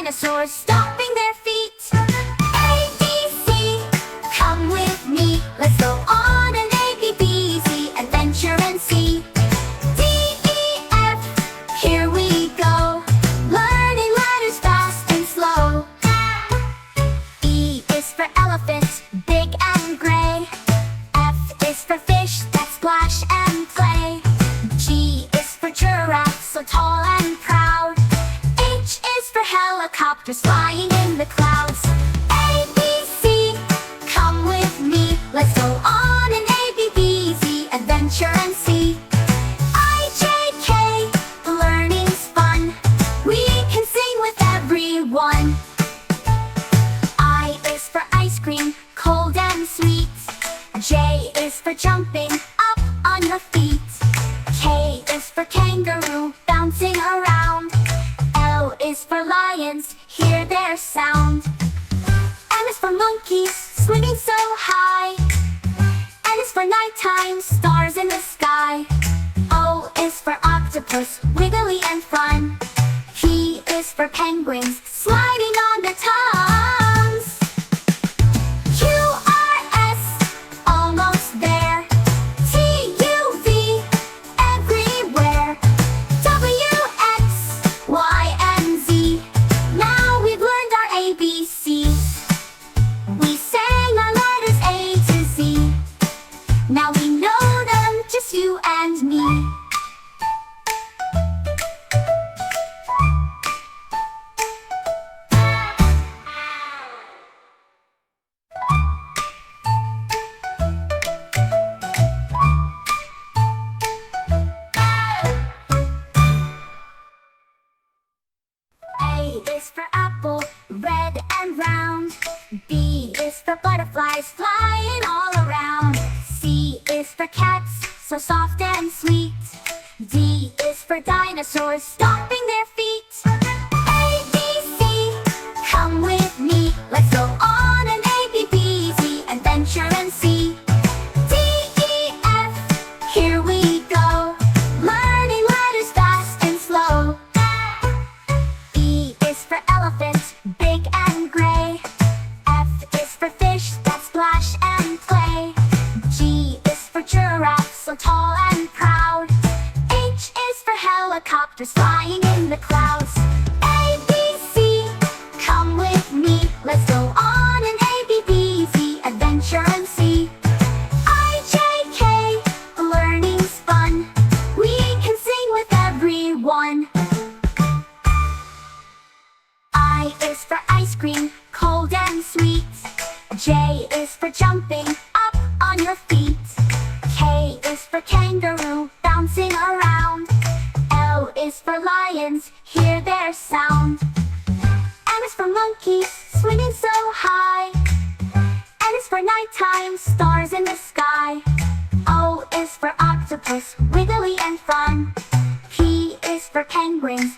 dinosaurs stomping their feet. A, B, C, come with me. Let's go on an A, B, B, C adventure and see. D, E, F, here we go, learning letters fast and slow. E is for elephant, big and gray. F is for fish that splash and play. G is for giraffe, so tall and proud. H is for helicopters flying in the clouds. A, B, C, come with me. Let's go on an A, B, B, Z adventure and see. I, J, K, learning's fun. We can sing with everyone. I is for ice cream, cold and sweet. J is for jumping up on your feet. K is for kangaroo, bouncing around. L is for lions, hear their sound. M is for monkeys, swimming so high. N is for nighttime, stars in the sky. O is for octopus, wiggly and fun. P is for penguins, sliding on their tongues. Q, R, S, almost there. T, U, V, everywhere. W, X, Y, and Z. Now we've learned our ABCs. We sang our letters A to Z. Now we know them, just you and me. A is for apple, red and round. B is for butterflies flying all around. C is for cats, so soft and sweet. D is for dinosaurs stomping their feet. A, B, C, come with me. Let's go on an A, B, B, Z adventure and see. D, E, F, here we go, learning letters fast and slow. E is for elephant, big and gray. F is for fish that splash and play. G is for giraffe, so tall and proud. H is for helicopters flying in the clouds. A, B, C, come with me. Let's go on an A, B, B, Z adventure and see. I, J, K, learning's fun. We can sing with everyone. I is for ice cream, cold and sweet. J is for jumping up on your feet. K is for kangaroo, bouncing around. L is for lions, hear their sound. M is for monkeys, swinging so high. N is for nighttime, stars in the sky. O is for octopus, wiggly and fun. P is for penguins,